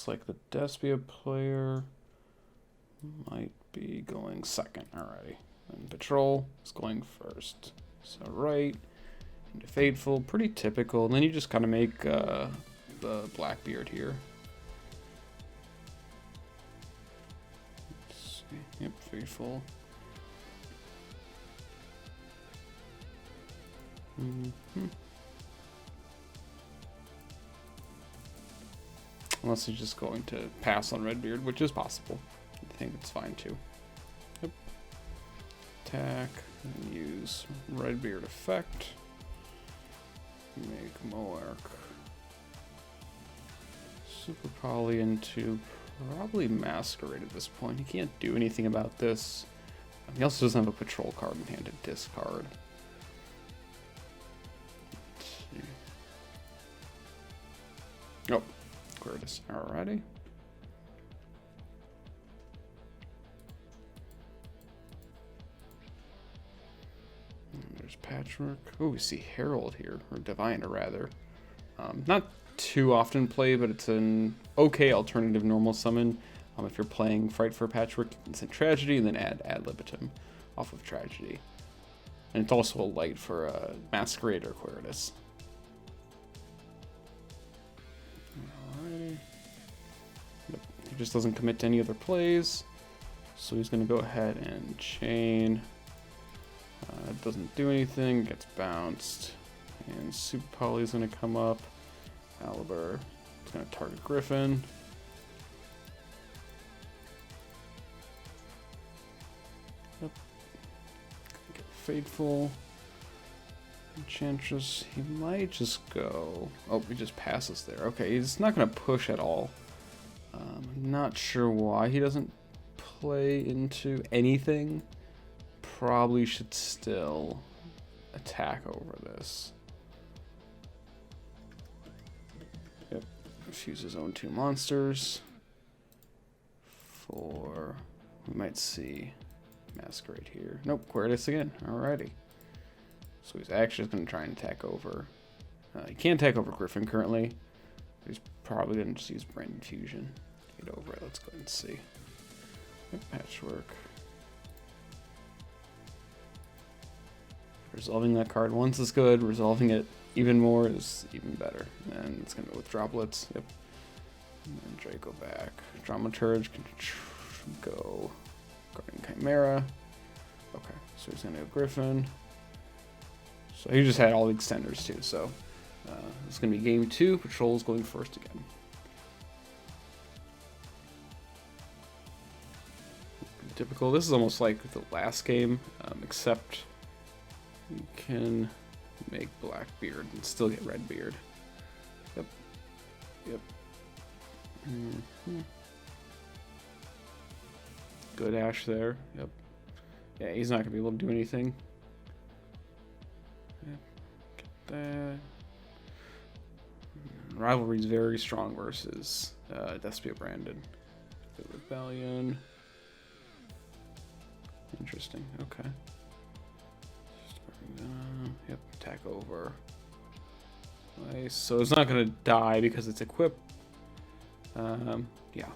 Looks like the Despia player might be going second already. And Patrol is going first. So right into Fateful, pretty typical. And then you just kind of make the Blackbeard here. Let's see. Yep, Fateful. Unless he's just going to pass on Redbeard, which is possible. I think it's fine too. Yep. Attack, and use Redbeard effect. Make Moark. Super Poly into probably Masquerade at this point. He can't do anything about this. He also doesn't have a Patrol card in hand to discard. Let's see. Oh. Curtis. Alrighty. There's Patchwork. Oh, we see Herald here, or Diviner rather. Not too often played, but it's an okay alternative normal summon. If you're playing Fright for Patchwork, you can send Tragedy and then add Ad Libitum off of Tragedy. And it's also a light for Masquerade or Quiritus. He just doesn't commit to any other plays, so he's going to go ahead and chain. Doesn't do anything, gets bounced, and Super Poly is going to come up. Aliber is going to target Griffin. Yep. Get Fateful. Enchantress, he might just go... Oh, he just passes there. Okay, he's not going to push at all. I'm not sure why he doesn't play into anything. Probably should still attack over this. Yep, fuse his own 2 monsters. For... We might see Masquerade here. Nope, Quiritus again. Alrighty. So he's actually just going to try and attack over. He can't attack over Griffin currently. He's probably going to just use Branded Fusion to get over it. Let's go and see. Yep, Patchwork. Resolving that card once is good. Resolving it even more is even better. And it's going to go with Droplets. Yep. And then Draco back. Dramaturge can go Guardian Chimera. Okay, so he's going to go Griffin. So he just had all the extenders too, so it's going to be game 2. Patrol's going first again. Typical. This is almost like the last game, except you can make Blackbeard and still get Redbeard. Yep. Yep. Good Ash there. Yep. Yeah, he's not going to be able to do anything. That Rivalry is very strong versus Despia Branded. The Rebellion. Interesting. Okay. Yep. Attack over. Nice. So it's not going to die because it's equipped. Yeah.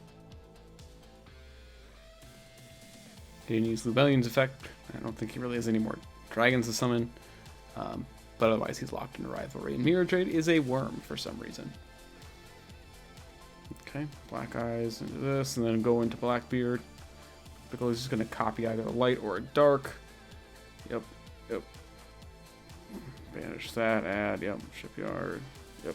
He didn't use Rebellion's effect. I don't think he really has any more dragons to summon. But otherwise he's locked into Rivalry. And Mirror Trade is a worm for some reason. Okay, Black Eyes into this, and then go into Blackbeard. Because he's just going to copy either a light or a dark. Yep, yep. Banish that, add, yep, Shipyard, yep.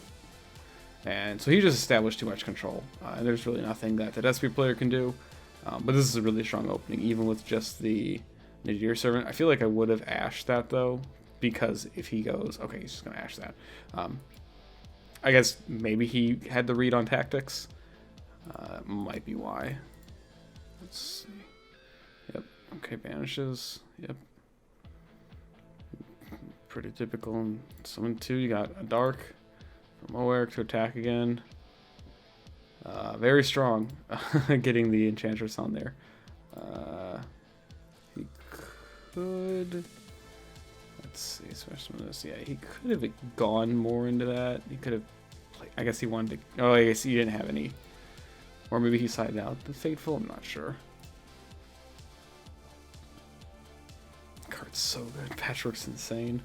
And so he just established too much control. And there's really nothing that the Despia player can do. But this is a really strong opening, even with just the Nadir Servant. I feel like I would have ashed that, though. Because if he goes, okay, he's just going to ash that. I guess maybe he had the read on tactics. Might be why. Let's see. Yep. Okay, banishes. Yep. Pretty typical. And summon 2, you got a dark from Moark to attack again. Very strong. Getting the Enchantress on there. He could... Let's see, especially with this. Yeah, he could have gone more into that. He could have... I guess he wanted to... Oh, I guess he didn't have any Or maybe he sided out the Fateful, I'm not sure. Card's so good. Patchwork's insane.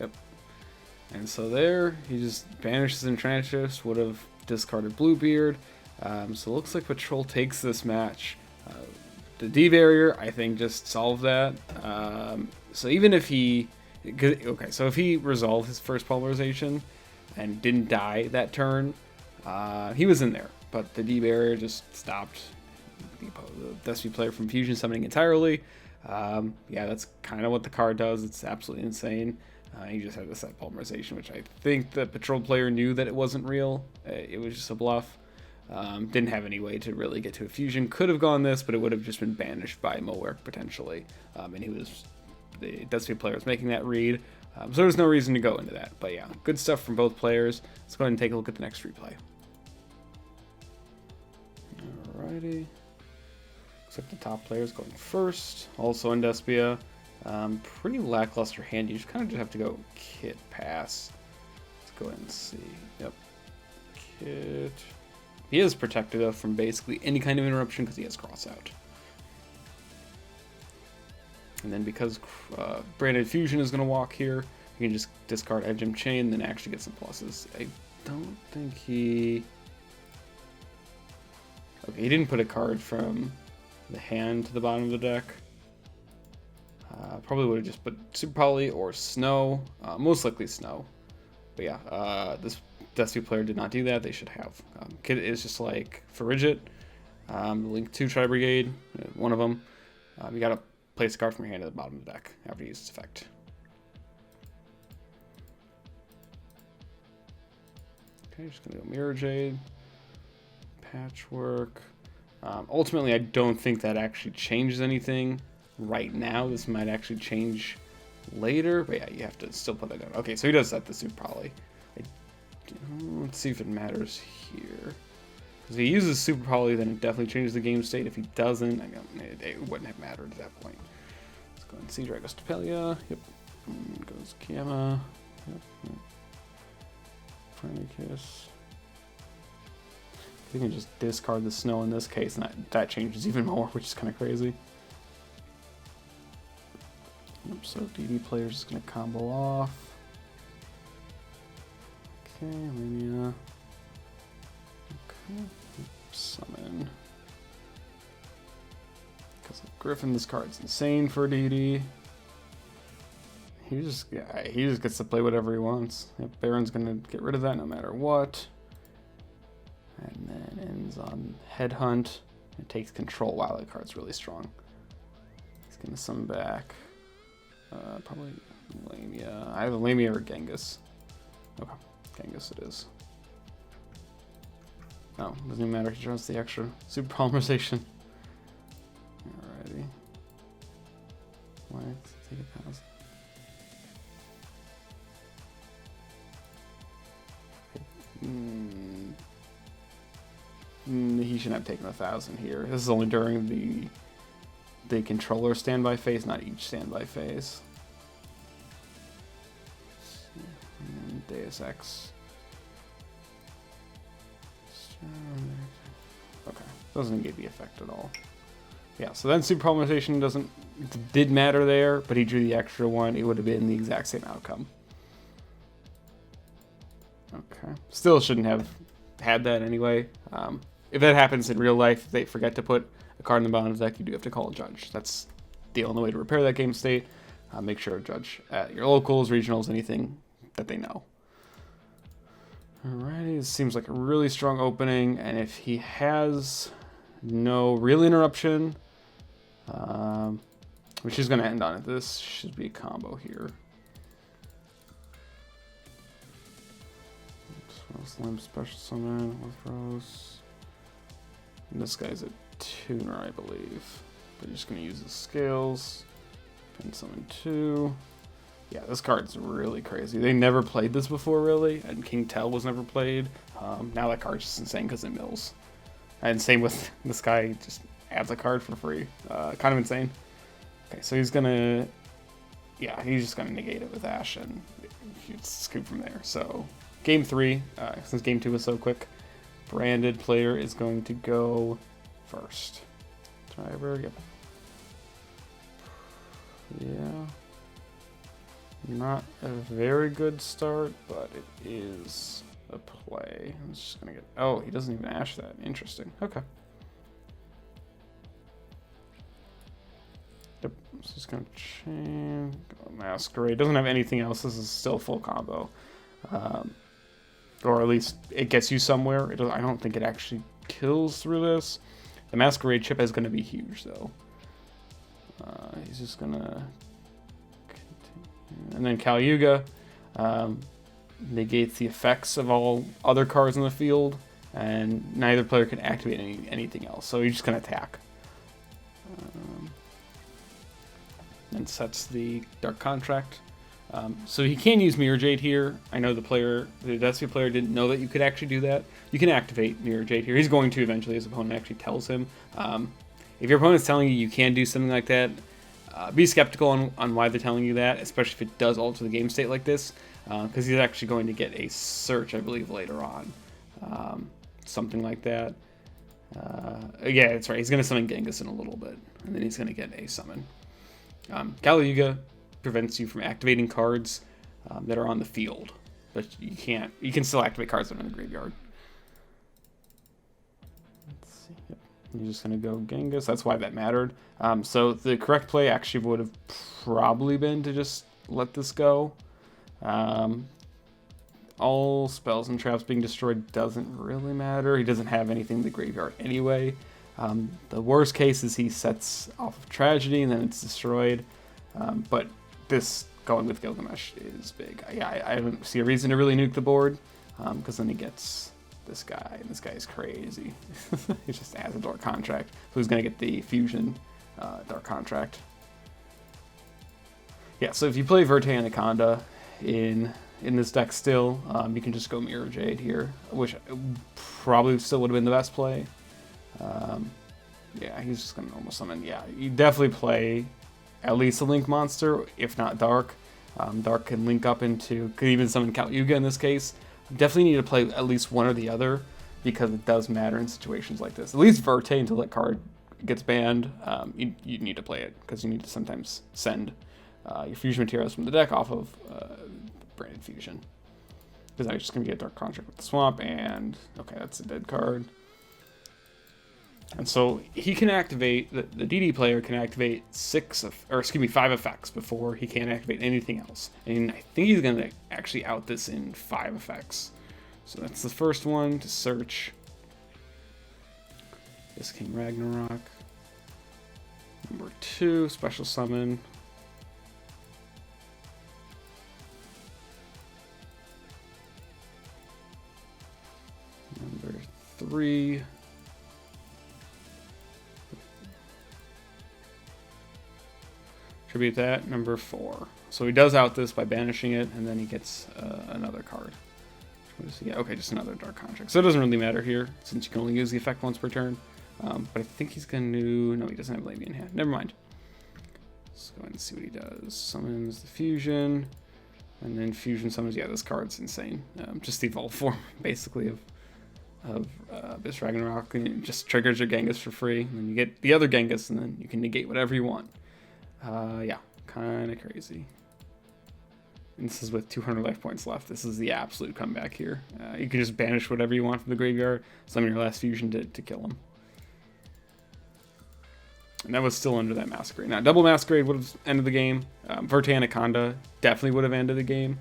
Yep. And so there, he just banishes Enchantress, would have discarded Bluebeard. So it looks like Patrol takes this match. The D barrier, I think, just solved that. So even if he... Okay, so if he resolved his first Pulverization and didn't die that turn, he was in there. But the D barrier just stopped the Despia player from fusion summoning entirely. Yeah, that's kind of what the card does. It's absolutely insane. He just had to set Pulverization, which I think the Patrol player knew that it wasn't real. It was just a bluff. Didn't have any way to really get to a fusion. Could have gone this, but it would have just been banished by Mowerk potentially. And the Despia player was making that read. So there was no reason to go into that. But yeah, good stuff from both players. Let's go ahead and take a look at the next replay. Alrighty. Looks like the top player is going first. Also in Despia. Pretty lackluster hand. You just kind of just have to go Kit pass. Let's go ahead and see. Yep. Kit. He is protected though from basically any kind of interruption because he has Crossout. And then because Branded Fusion is going to walk here, you can just discard Edgem Chain and then actually get some pluses. I don't think he... Okay, he didn't put a card from the hand to the bottom of the deck. Probably would have just put Super Poly or Snow. Most likely Snow. But yeah, this Despia player did not do that. They should have. Kit is just like Ferrigit. Link 2 Tri-Brigade, one of them. You gotta place a card from your hand at the bottom of the deck after you use its effect. Okay, just gonna go Mirror Jade. Patchwork. Ultimately, I don't think that actually changes anything right now. This might actually change later, but yeah, you have to still put that down. Okay, so he does set the Super Poly. Let's see if it matters here. Because if he uses Super Poly, then it definitely changes the game state. If he doesn't, it wouldn't have mattered at that point. Let's go ahead and see. Drago's Tapelia. Yep. And goes Gamma. Yep. Kiss. You can just discard the Snow in this case, and that changes even more, which is kind of crazy. Yep, so DD player's just going to combo off. Okay, Lamia. Okay, summon. Because of Griffin, this card's insane for DD. He just gets to play whatever he wants. Yep, Baron's gonna get rid of that no matter what. And then ends on Headhunt. It takes control. Wow, that card's really strong. He's gonna summon back. Probably Lamia. I have a Lamia or Genghis. Okay, Genghis it is. No, doesn't even matter. He draws the extra Super Polymerization. Alrighty. Why take a pass? He shouldn't have taken 1,000 here. This is only during the controller standby phase, not each standby phase. And Deus Ex. Okay, doesn't negate the effect at all. Yeah, so then Super Polymerization did matter there, but he drew the extra one. It would have been the exact same outcome. Okay, still shouldn't have had that anyway. If that happens in real life, if they forget to put a card in the bottom of the deck, you do have to call a judge. That's the only way to repair that game state. Make sure to judge at your locals, regionals, anything that they know. Alrighty, this seems like a really strong opening, and if he has no real interruption, which is going to end on it, this should be a combo here. Slim Special Summon with Rose. And this guy's a tuner, I believe. But you're just going to use the scales. Pin Summon 2. Yeah, this card's really crazy. They never played this before, really. And King Tell was never played. Now that card's just insane because it mills. And same with this guy, just adds a card for free. Kind of insane. Okay, so he's going to... Yeah, he's just going to negate it with Ash and scoop from there. So... game 3, since game 2 was so quick, Branded player is going to go first. Driver, yep. Yeah. Not a very good start, but it is a play. I'm just gonna get. Oh, he doesn't even ash that. Interesting. Okay. Yep. So just gonna change. Masquerade doesn't have anything else. This is still full combo, or at least it gets you somewhere. I don't think it actually kills through this. The Masquerade chip is gonna be huge though. He's just gonna. And then Yugioh negates the effects of all other cards in the field, and neither player can activate anything else. So he's just going to attack. And sets the Dark Contract. So he can use Mirror Jade here. I know the Despia player didn't know that you could actually do that. You can activate Mirror Jade here. He's going to eventually. His opponent actually tells him. If your opponent's telling you you can do something like that, be skeptical on why they're telling you that, especially if it does alter the game state like this, because he's actually going to get a search, I believe, later on. Something like that. Yeah, that's right. He's going to summon Genghis in a little bit, and then he's going to get a summon. Yugioh prevents you from activating cards that are on the field, but you can't. You can still activate cards that are in the graveyard. Let's see. Yep. You're just going to go Genghis. That's why that mattered. So the correct play actually would have probably been to just let this go. All spells and traps being destroyed doesn't really matter. He doesn't have anything in the graveyard anyway. The worst case is he sets off of Tragedy and then it's destroyed. But this going with Gilgamesh is big. Yeah, I don't see a reason to really nuke the board because then he gets this guy, and this guy is crazy. He just has a Dark Contract, so he's going to get the Fusion Dark Contract. Yeah, so if you play Verte Anaconda in this deck still, you can just go Mirror Jade here, which probably still would have been the best play. Yeah, he's just going to normal summon. Yeah, you definitely play at least a Link monster, if not Dark. Dark can link up into, could even summon Yugioh in this case. Definitely need to play at least one or the other, because it does matter in situations like this. At least Verte until that card gets banned. You need to play it, because you need to sometimes send your fusion materials from the deck off of Branded Fusion. Because I'm just going to get a Dark Contract with the Swamp, and okay, that's a dead card. And so he can activate, the DD player can activate 5 effects before he can activate anything else. And I think he's going to actually out this in 5 effects. So that's the first one, to search. This King Ragnarok. Number 2, special summon. Number 3. Tribute that. Number 4. So he does out this by banishing it, and then he gets another card. What is he? Okay, just another Dark Contract. So it doesn't really matter here, since you can only use the effect once per turn. But I think he's going to... No, he doesn't have Labia in hand. Never mind. Let's go ahead and see what he does. Summons the Fusion, and then Fusion summons... Yeah, this card's insane. Just the evolved form, basically, of Abyss Ragnarok. And it just triggers your Genghis for free. And then you get the other Genghis, and then you can negate whatever you want. Yeah, kind of crazy. And this is with 200 life points left. This is the absolute comeback here. You can just banish whatever you want from the graveyard, summon your last fusion to kill him. And that was still under that Masquerade. Now, double Masquerade would have ended the game. Verte Anaconda definitely would have ended the game.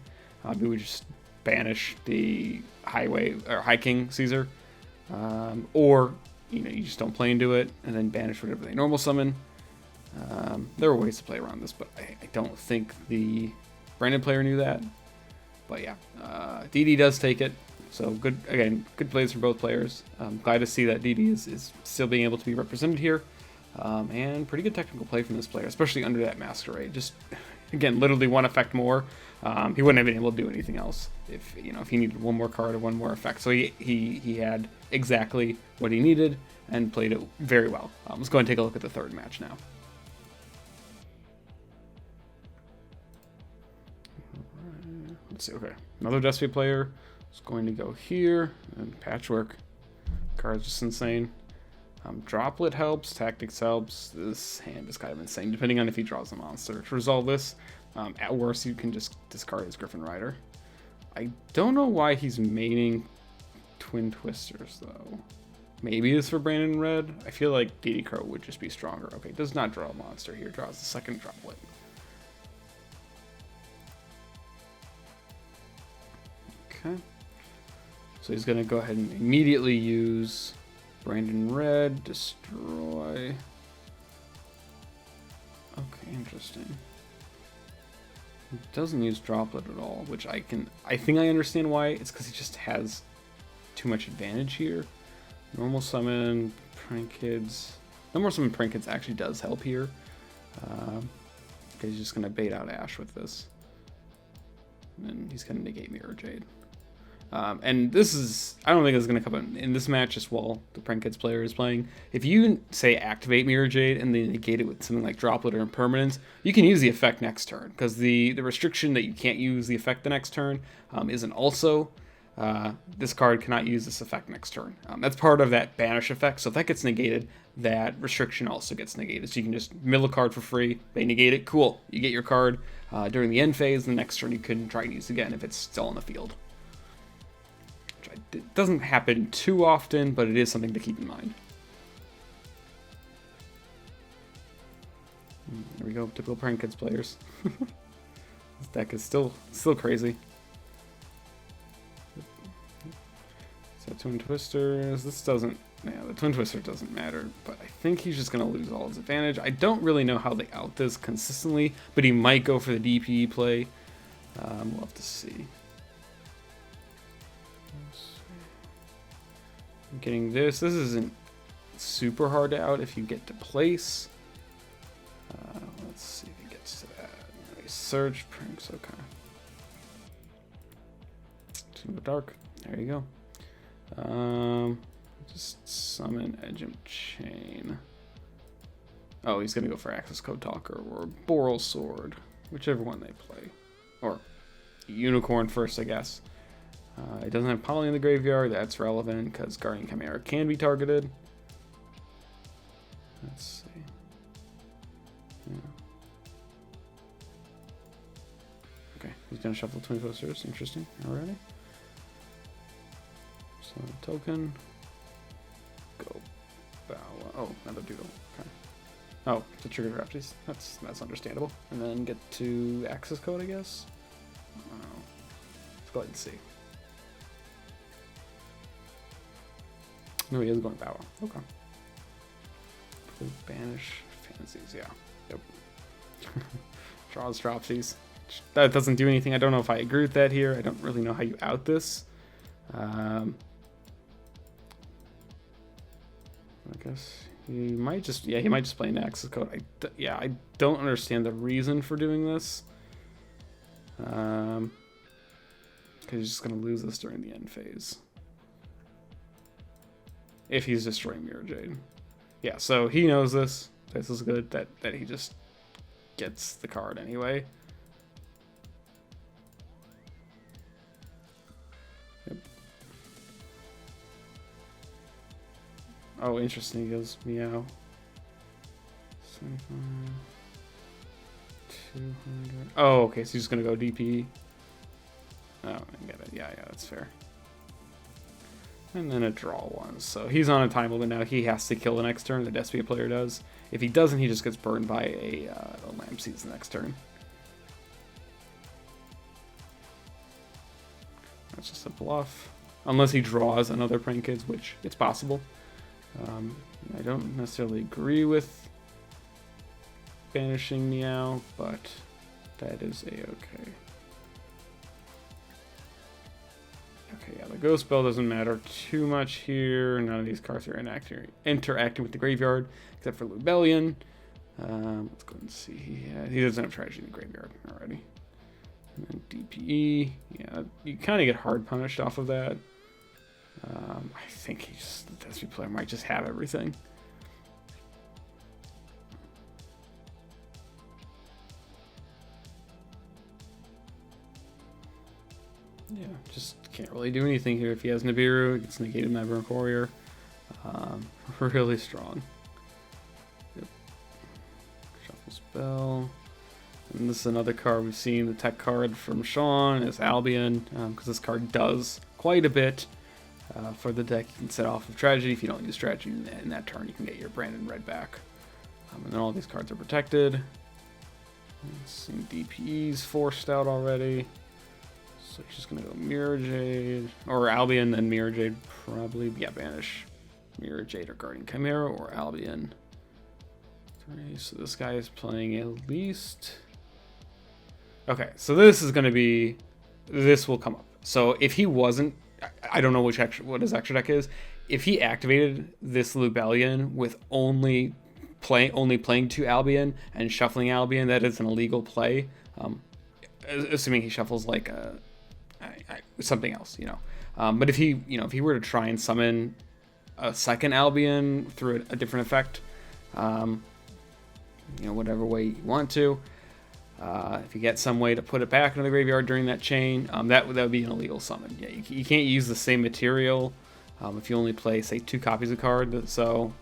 We would just banish the High King Caesar. Or, you just don't play into it, and then banish whatever they normal summon. There were ways to play around this, but I don't think the Branded player knew that. But yeah, DD does take it. So good plays from both players. Glad to see that DD is still being able to be represented here. And pretty good technical play from this player, especially under that Masquerade. Just, again, literally one effect more. He wouldn't have been able to do anything else if he needed one more card or one more effect. So he had exactly what he needed and played it very well. Let's go ahead and take a look at the third match now. Let's see, okay. Another Despia player. It's going to go here, and Patchwork. Card's just insane. Droplet helps, Tactics helps. This hand is kind of insane, depending on if he draws a monster. To resolve this, at worst, you can just discard his Griffin Rider. I don't know why he's maining Twin Twisters, though. Maybe it's for Branded in red. I feel like DD Crow would just be stronger. Okay, does not draw a monster here. Draws the second Droplet. Okay. So he's going to go ahead and immediately use Branded in red, destroy. Okay, interesting. He doesn't use Droplet at all, which I think I understand why. It's because he just has too much advantage here. Normal summon, Prank Kids. Normal summon Prank Kids actually does help here. Because he's just going to bait out Ash with this. And then he's going to negate Mirror Jade. And this is, I don't think it's going to come in this match just while the Prank Kids player is playing. If you, say, activate Mirror Jade and then negate it with something like Droplet or Impermanence, you can use the effect next turn. Because the restriction that you can't use the effect the next turn isn't also. This card cannot use this effect next turn. That's part of that banish effect. So if that gets negated, that restriction also gets negated. So you can just mill a card for free. They negate it. Cool. You get your card during the end phase. The next turn you can try and use again if it's still on the field. It doesn't happen too often, but it is something to keep in mind. There we go. Typical Prank Kids players. This deck is still crazy. So Twin Twisters, this doesn't, yeah, the Twin Twister doesn't matter, but I think he's just going to lose all his advantage. I don't really know how they out this consistently, but he might go for the DPE play. We'll have to see. I'm getting this. This isn't super hard to out if you get to place. Let's see if he gets to that. Search, Pranks, okay. Too dark. There you go. Just summon Edge of Chain. Oh, he's gonna go for Access Code Talker or Boral Sword, whichever one they play. Or Unicorn first, I guess. It doesn't have Poly in the graveyard. That's relevant because Guardian Chimera can be targeted. Let's see. Yeah. Okay, he's gonna shuffle Twin Twisters. Interesting. Alrighty. So token. Go bow. Oh, another duel. Okay. Oh, the trigger drafties. That's understandable. And then get to access code, I guess. Let's go ahead and see. No, he is going power. Okay. Banish fantasies. Yeah. Yep. Draws dropsies. That doesn't do anything. I don't know if I agree with that here. I don't really know how you out this. I guess he might just, yeah, he might just play an access code. I don't understand the reason for doing this. Because he's just going to lose this during the end phase. If he's destroying Mirror Jade. Yeah, so he knows this. This is good that he just gets the card anyway. Yep. Oh, interesting. He goes meow. 75, 200. Oh, okay, so he's going to go DP. Oh, I get it. Yeah, that's fair. And then a draw one. So he's on a time limit now. He has to kill the next turn. The Despia player does. If he doesn't, he just gets burned by a Lamb Seeds the next turn. That's just a bluff. Unless he draws another Prank Kids, which it's possible. I don't necessarily agree with banishing Meow, but that is a-okay. Okay, yeah, the Ghost Spell doesn't matter too much here. None of these cards are interacting with the graveyard, except for Lubellion. Let's go and see. He doesn't have Tragedy in the graveyard already. And then DPE. Yeah, you kind of get hard punished off of that. I think the Despia player might just have everything. Yeah, just can't really do anything here. If he has Nibiru, it gets negated by Burn Courier. Really strong. Yep. Shuffle spell. And this is another card we've seen. The tech card from Sean is Albion, because this card does quite a bit for the deck. You can set off of Tragedy. If you don't use Tragedy in that turn, you can get your Branded Red back. And then all these cards are protected. Let's see, DPE's forced out already. So just gonna go Mirror Jade, or Albion, then Mirror Jade probably. Yeah, banish Mirror Jade or Guardian Chimera or Albion. 3. So this guy is playing at least. Okay, so this is gonna be. This will come up. So if he wasn't, I don't know what his extra deck is. If he activated this Lubellion with only playing 2 Albion and shuffling Albion, that is an illegal play. Assuming he shuffles like something else, but if he were to try and summon a second Albion through a different effect, whatever way you want to, if you get some way to put it back into the graveyard during that chain, that would be an illegal summon. Yeah, you can't use the same material if you only play, say, 2 copies of card. So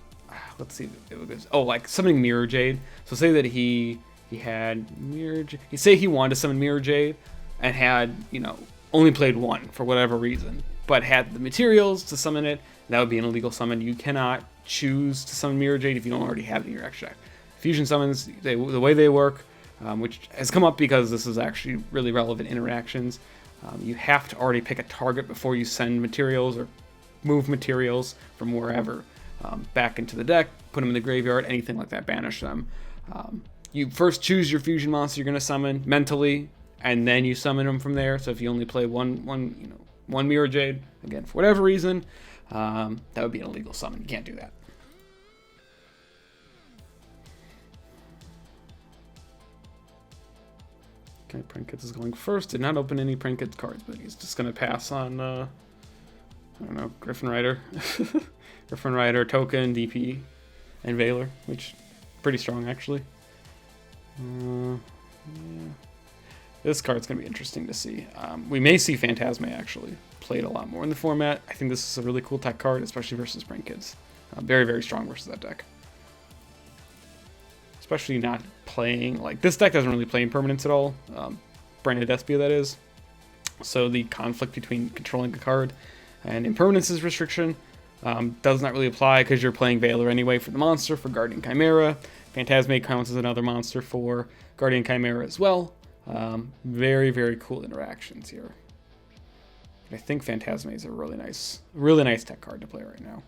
let's see if it goes. Oh, like summoning Mirror Jade. So say that he had Mirror Jade. Say he wanted to summon Mirror Jade and had, only played 1 for whatever reason, but had the materials to summon it. That would be an illegal summon. You cannot choose to summon Mirror Jade if you don't already have it in your extra deck. Fusion summons, the way they work, which has come up because this is actually really relevant interactions. You have to already pick a target before you send materials or move materials from wherever back into the deck, put them in the graveyard, anything like that, banish them. You first choose your fusion monster you're going to summon mentally, and then you summon them from there. So if you only play one Mirror Jade, again, for whatever reason, that would be an illegal summon. You can't do that. Okay, Prinkets is going first. Did not open any Prinkets cards, but he's just going to pass on, I don't know, Griffin Rider. Griffin Rider, Token, DP, and Valor, which pretty strong, actually. Yeah. This card's going to be interesting to see. We may see Phantasma actually played a lot more in the format. I think this is a really cool tech card, especially versus Prinkets. Very, very strong versus that deck. Especially not playing, like, this deck doesn't really play impermanence at all. Branded Despia, that is. So the conflict between controlling a card and impermanence's restriction does not really apply because you're playing Valor anyway for the monster, for Guardian Chimera. Phantasma counts as another monster for Guardian Chimera as well. Very, very cool interactions here. I think Phantasma is a really nice tech card to play right now.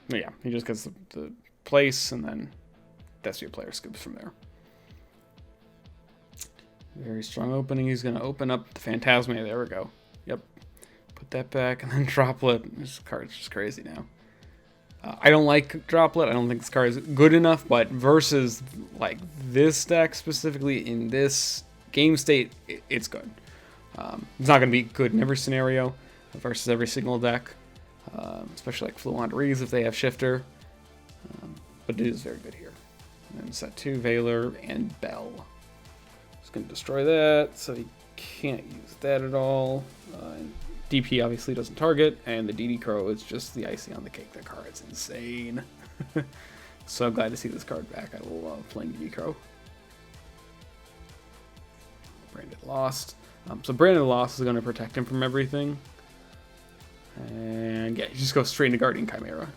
But yeah, he just gets the place, and then Despia player scoops from there. Very strong opening. He's going to open up the Phantasma. There we go. Yep. Put that back, and then Droplet. This card's just crazy now. I don't like Droplet. I don't think this card is good enough, but versus like this deck specifically in this game state, it's good. It's not going to be good in every scenario versus every single deck, especially like Fluent Reese if they have Shifter, but it is very good here. And then set 2, Valor, and Bell. Just going to destroy that, so he can't use that at all. DP obviously doesn't target, and the DD Crow is just the icing on the cake. That card is insane. So glad to see this card back. I love playing DD Crow. Branded Lost. So Branded Lost is going to protect him from everything. And yeah, you just go straight into Guardian Chimera.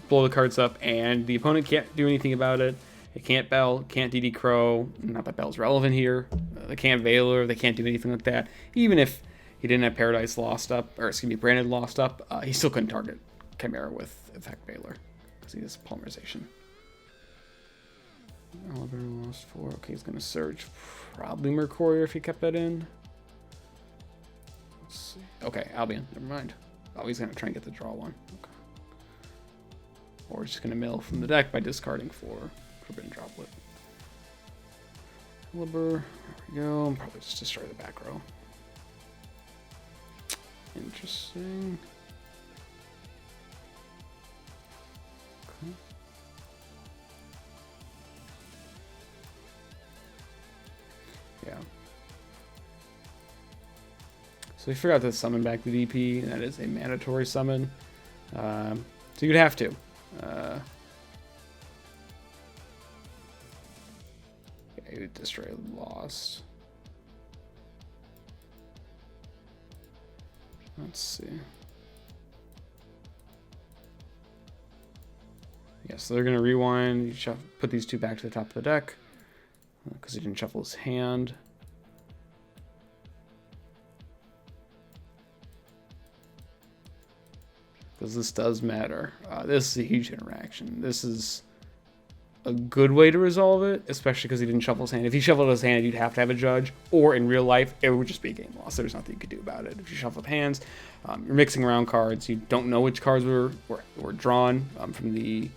Blow the cards up, and the opponent can't do anything about it. They can't Bell, can't DD Crow. Not that Bell's relevant here. They can't Valor. They can't do anything like that. Even if he didn't have Paradise Lost up, or excuse me, Branded Lost up, he still couldn't target Chimera with Effect Valor because he has Polymerization. Oliver lost 4. Okay, he's going to Surge. Probably Mercurial if he kept that in. Let's see. Okay, Albion. Never mind. Oh, he's going to try and get the draw one. Okay. Or he's just going to mill from the deck by discarding 4 Forbidden Droplet. Oliver. There we go. And probably just destroy the back row. Interesting. Okay. Yeah. So we forgot to summon back the DP, and that is a mandatory summon. So you'd have to. Yeah, you would destroy Lost. Let's see. Yeah, so they're going to rewind. You put these two back to the top of the deck because he didn't shuffle his hand. Because this does matter. This is a huge interaction. This is a good way to resolve it, especially because he didn't shuffle his hand. If he shuffled his hand, you'd have to have a judge, or in real life, it would just be a game loss. There's nothing you could do about it. If you shuffled hands, you're mixing around cards. You don't know which cards were drawn from the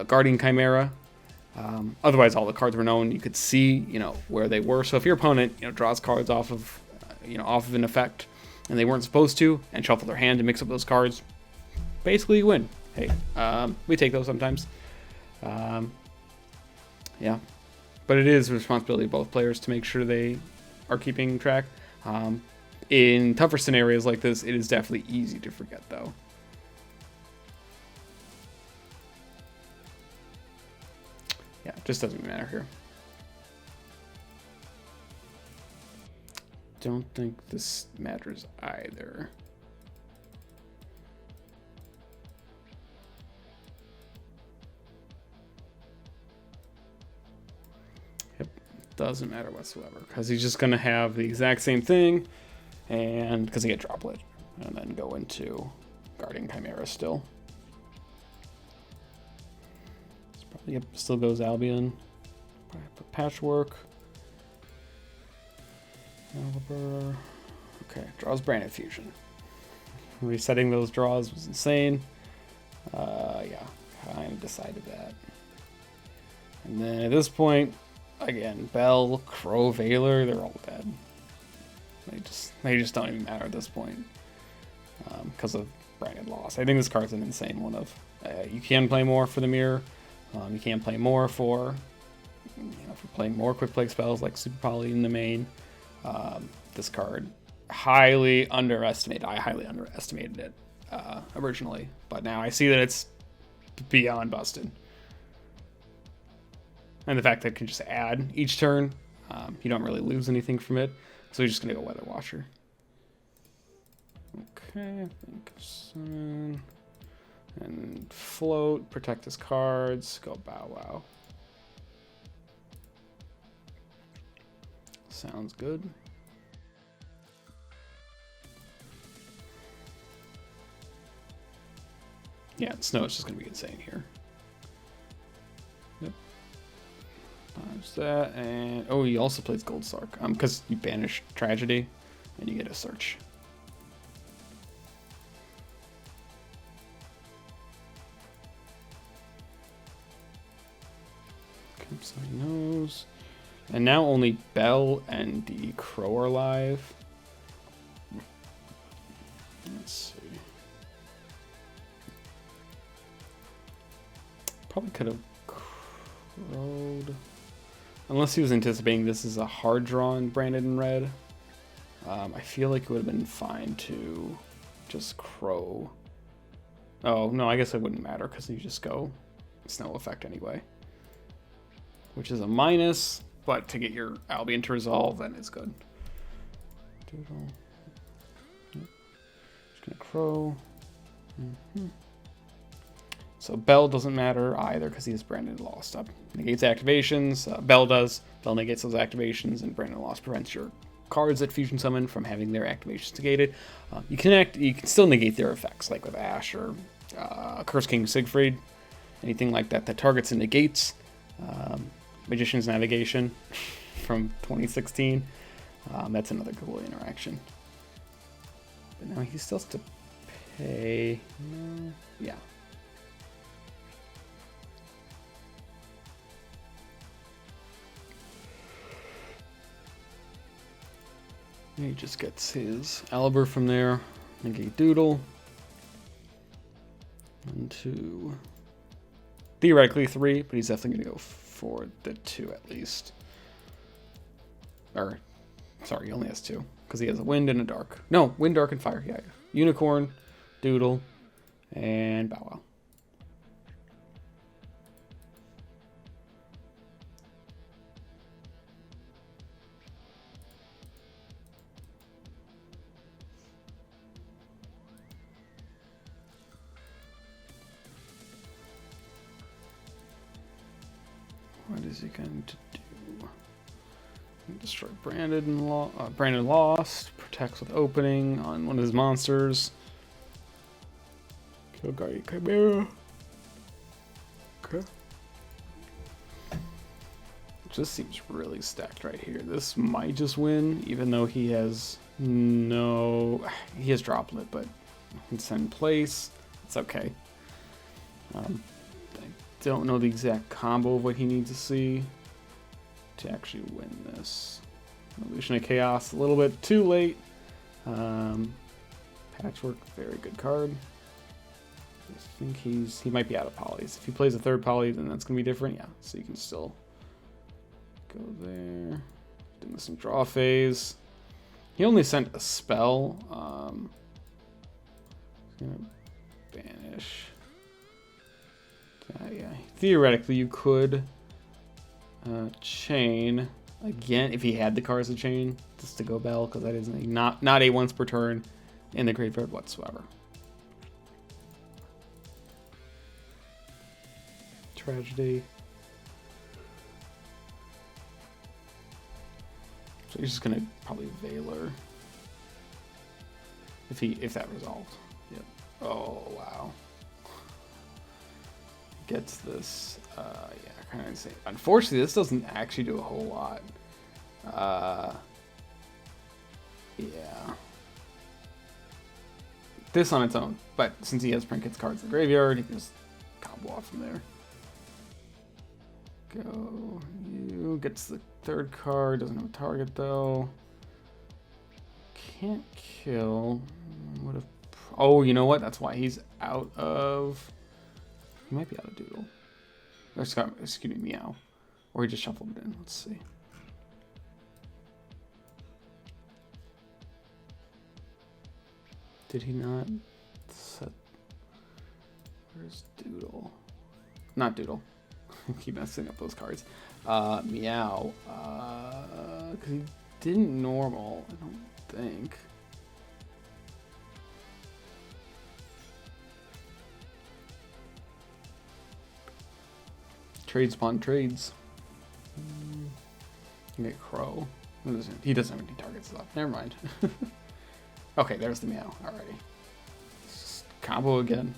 Guardian Chimera. Otherwise, all the cards were known. You could see, where they were. So if your opponent, draws cards off of an effect, and they weren't supposed to, and shuffle their hand to mix up those cards, basically you win. Hey, we take those sometimes. Yeah, but it is the responsibility of both players to make sure they are keeping track. In tougher scenarios like this, it is definitely easy to forget, though. Yeah, it just doesn't matter here. Don't think this matters either. Doesn't matter whatsoever because he's just going to have the exact same thing, and because he get Droplet and then go into Guardian Chimera still. It's probably, yep, still goes Albion. Probably put Patchwork. Aliber. Okay, draws Branded Fusion. Resetting those draws was insane. Yeah, kind of decided that. And then at this point, again, Bell, Crow, Valor, they're all dead. They just don't even matter at this point because of Branded loss. I think this card's an insane one of you can play more for the mirror. You can play more for for playing more quick play spells like Super Poly in the main. This card highly underestimated. I highly underestimated it originally, but now I see that it's beyond busted. And the fact that it can just add each turn, you don't really lose anything from it. So you're just going to go Weather Watcher. Okay, I think summon. And float, protect his cards, go Bow Wow. Sounds good. Yeah, Snow is just going to be insane here. Yep. There's that, and oh, he also plays Gold Sark. Because you banish Tragedy, and you get a search. Okay, so he knows. And now only Bell and the Crow are alive. Let's see. Probably could have crowed. Unless he was anticipating this is a hard draw in Branded in red. I feel like it would have been fine to just crow. Oh, no, I guess it wouldn't matter because you just go Snow effect anyway. Which is a minus, but to get your Albion to resolve, then it's good. Doodle. Just gonna crow. So Bell doesn't matter either because he has Branded Lost up. Negates activations. Bell does. Bell negates those activations, and Branded Lost prevents your cards that Fusion Summon from having their activations negated. You can still negate their effects, like with Ash or Curse King Siegfried, anything like that that targets and negates. Magician's Navigation from 2016. That's another cool interaction. But now he still has to pay. No. Yeah. He just gets his Aliber from there. Negate Doodle. 1, 2. Theoretically 3, but he's definitely going to go for the 2 at least. Or Sorry, he only has 2 because he has a wind and a dark. No, wind, dark, and fire. Yeah, unicorn, doodle, and bow wow. What is he going to do? Destroy Branded and Branded Lost. Protects with opening on one of his monsters. Kill Guardian Chimera. Okay. Just seems really stacked right here. This might just win, even though he has no... He has Droplet, but it's in place. It's okay. I don't know the exact combo of what he needs to see to actually win this. Illusion of Chaos, a little bit too late. Patchwork, very good card. I think he might be out of polys. If he plays a third poly, then that's gonna be different. Yeah, so you can still go there. Doing this in draw phase. He only sent a spell. He's gonna banish. Yeah, theoretically you could chain again if he had the cards to chain, just to go Bell, because that is not a once per turn in the graveyard whatsoever. Tragedy. So he's just gonna probably Veiler if that resolved. Yep. Oh wow. Gets this. Yeah, kind of insane. Unfortunately, this doesn't actually do a whole lot. Yeah. This on its own, but since he has Trinket's cards in the graveyard, he can just combo off from there. Go. You gets the third card. Doesn't have a target though. Can't kill. Would have. Oh, you know what? That's why he's out of. He might be out of Doodle. Or, excuse me, Meow. Or he just shuffled it in. Let's see. Did he not set... Where's Doodle? Not Doodle. I keep messing up those cards. Meow. Because he didn't normal, I don't think. Trades upon trades. Get Crow. He doesn't have any targets left. Never mind. Okay, there's the Meow already. Just combo again.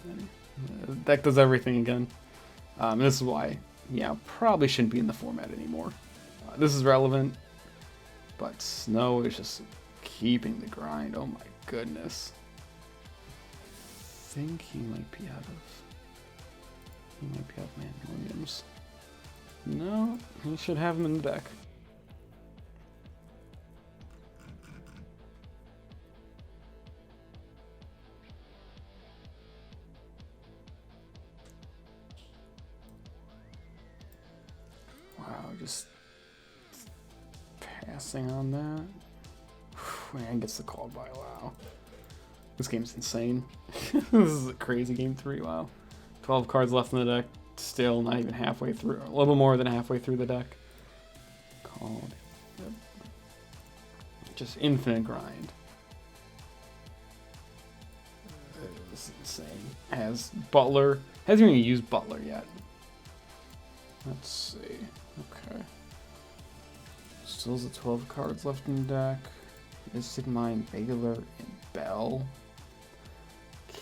Deck does everything again. This is why Meow probably shouldn't be in the format anymore. This is relevant, but Snow is just keeping the grind. Oh my goodness. I think he might be out of Man Williams. No, he should have him in the deck. Wow, just passing on that. Man gets the call by. Wow. This game's insane. This is a crazy game 3. Wow. 12 cards left in the deck. Still not even halfway through. A little more than halfway through the deck. Called. Yep. Just infinite grind. This is insane. Has Butler. Hasn't even used Butler yet. Let's see. Okay. Still has the 12 cards left in the deck. Mystic Mind, Baylor, and Bell.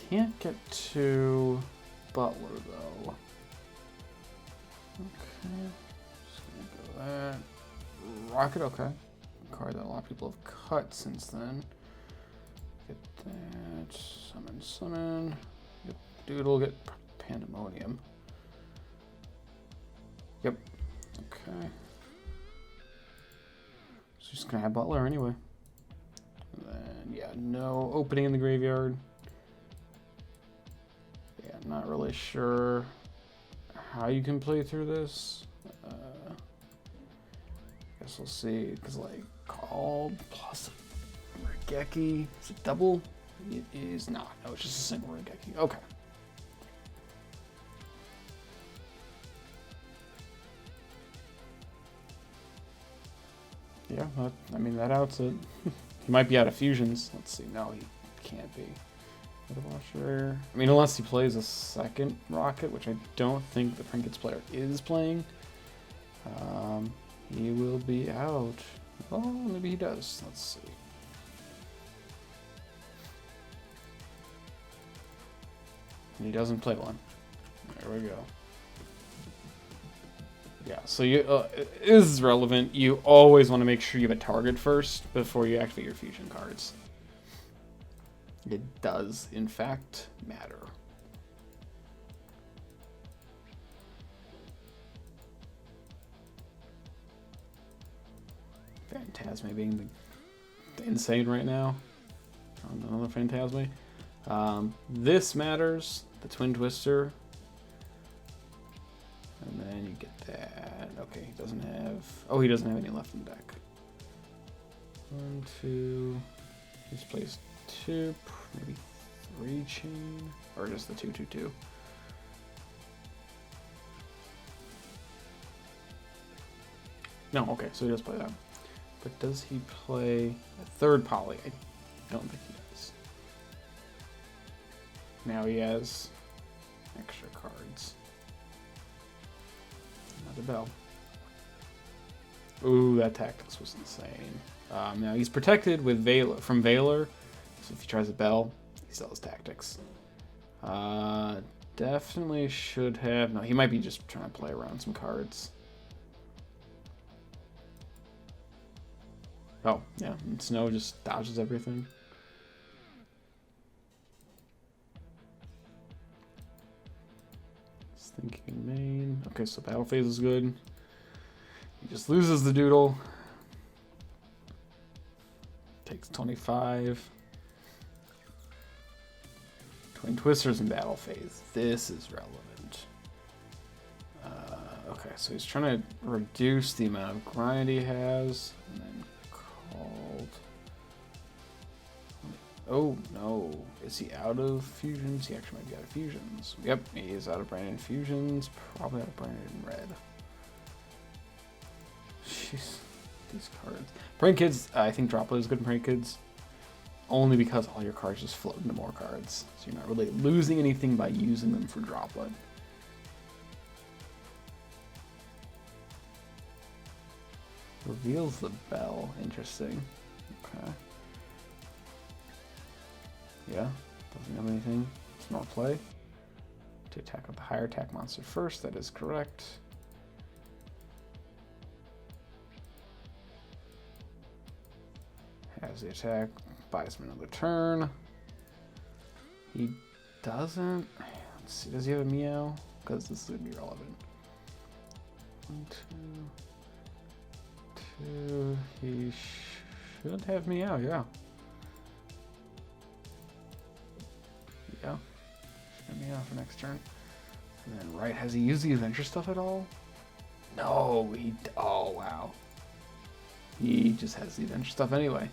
Can't get to Butler though. Okay. Just gonna go that. Rocket, okay. Card that a lot of people have cut since then. Get that. Summon. Yep. Doodle, get Pandemonium. Yep. Okay. So just gonna have Butler anyway. And then, yeah, no opening in the graveyard. Yeah, not really sure how you can play through this. guess we'll see, because like called plus Regeki. Is it double? It is not. No, it's just a single Regeki. Okay. Yeah, I mean, that outs it. He might be out of fusions. Let's see. No, he can't be. Washer. I mean, unless he plays a second rocket, which I don't think the Trinkets player is playing. He will be out. Oh, maybe he does. Let's see. He doesn't play one. There we go. Yeah, so you it is relevant. You always want to make sure you have a target first before you activate your fusion cards. It does, in fact, matter. Phantasme being insane right now. Another Phantasme. This matters. The Twin Twister. And then you get that. Okay, he doesn't have... Oh, he doesn't have any left in the deck. 1, 2... He's placed 2, maybe 3 chain. Or just the 2/2/2. No, okay, so he does play that. But does he play a third poly? I don't think he does. Now he has extra cards. Another bell. Ooh, that tactics was insane. Now he's protected with Valor from Valor, so if he tries a bell, he still has tactics. Definitely should have. No, he might be just trying to play around some cards. Oh, yeah, and Snow just dodges everything. Just thinking main. Okay, so battle phase is good. He just loses the doodle. Takes 25. Twin Twisters in battle phase. This is relevant. Okay, so he's trying to reduce the amount of grind he has. And then called. Oh, no. Is he out of fusions? He actually might be out of fusions. Yep, he is out of Branded fusions. Probably out of Branded in red. Jeez. These cards. Prank Kids, I think Droplet is good in Prank Kids. Only because all your cards just float into more cards. So you're not really losing anything by using them for Droplet. Reveals the bell. Interesting. Okay. Yeah. Doesn't have anything. It's not play. To attack with the higher attack monster first. That is correct. Has the attack, buys him another turn. He doesn't. Let's see, does he have a meow? Because this is going to be relevant. 1, 2, 2. He should have meow, yeah. Yeah. Should have meow for next turn. And then right, has he used the adventure stuff at all? No, he. Oh, wow. He just has the adventure stuff anyway.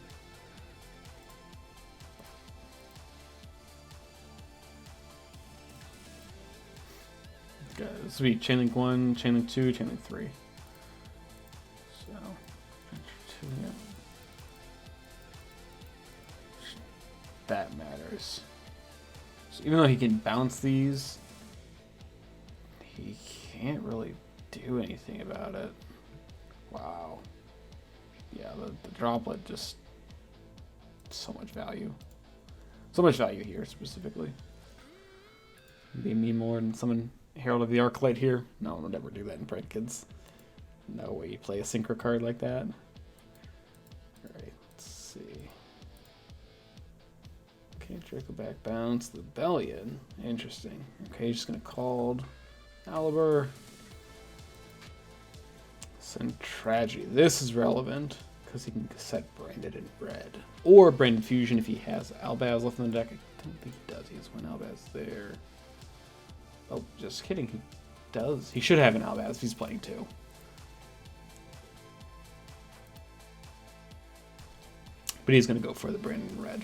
This will be Chainlink 1, Chainlink 2, Chainlink 3. So, 2, yeah. That matters. So even though he can bounce these, he can't really do anything about it. Wow. Yeah, the Droplet just so much value. So much value here specifically. Maybe me more than someone Herald of the Arclight here. No, we'll never do that in Prank Kids. No way you play a synchro card like that. Alright, let's see. Okay, Draco back bounce, Rebellion. Interesting. Okay, just gonna call Aliber. Send Tragedy. This is relevant because he can set Branded in red. Or Branded Fusion if he has Albaz left in the deck. I don't think he does. He has one Albaz there. Oh, just kidding. He does. He should have an Albaz if he's playing 2. but he's going to go for the Branded Red.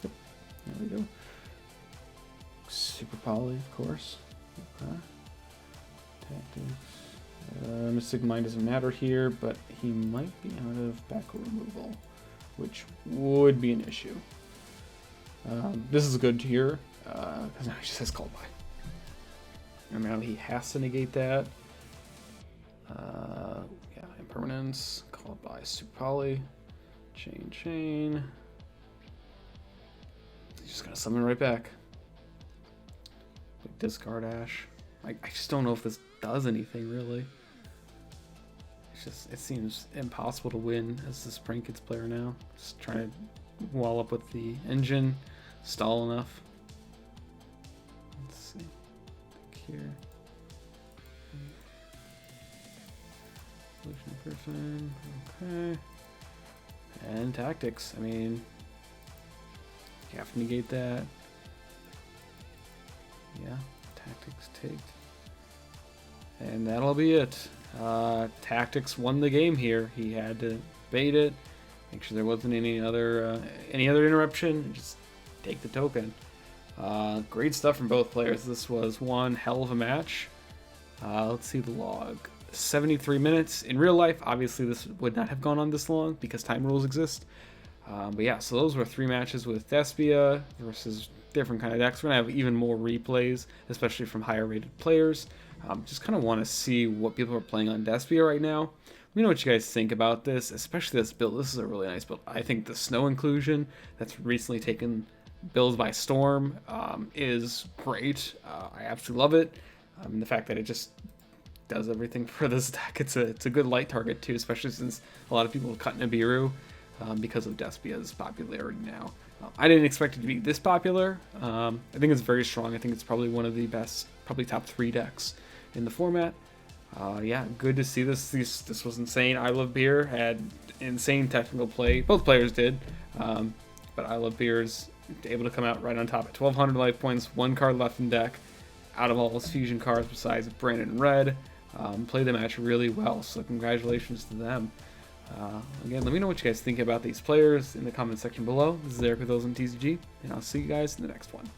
Yep. There we go. Super Poly, of course. Okay. Tactics. Mystic Mind doesn't matter here, but he might be out of backward removal, which would be an issue. This is good here, because now he just has Called By. And now he has to negate that. Yeah, Impermanence, Called By Super Poly, Chain. He's just gonna summon right back. Discard Ash. I just don't know if this does anything really. It seems impossible to win as this Prank Kids player now. Just trying to wall up with the engine, stall enough. Let's see. Here. Evolution Griffin. Okay. And Tactics. I mean, you have to negate that. Yeah, Tactics take. And that'll be it. Tactics won the game here. He had to bait it, make sure there wasn't any other interruption, and just take the token. Great stuff from both players. This was one hell of a match. Let's see the log. 73 minutes. In real life, obviously this would not have gone on this long because time rules exist. But yeah, so those were 3 matches with Despia versus different kind of decks. We're going to have even more replays, especially from higher rated players. Just kind of want to see what people are playing on Despia right now. Let me know what you guys think about this, especially this build. This is a really nice build. I think the snow inclusion that's recently taken builds by storm is great. I absolutely love it. The fact that it just does everything for this deck. It's a good light target too, especially since a lot of people cut Nibiru because of Despia's popularity now. I didn't expect it to be this popular. I think it's very strong. I think it's probably one of the best, probably top 3 decks in the format. Yeah, good to see this. This was insane. I Love Beer had insane technical play. Both players did. But I Love Beer is able to come out right on top at 1,200 life points, 1 card left in deck, out of all his fusion cards besides Branded Red. Played the match really well, so congratulations to them. Again, let me know what you guys think about these players in the comment section below. This is Eric with OzoneTCG, and I'll see you guys in the next one.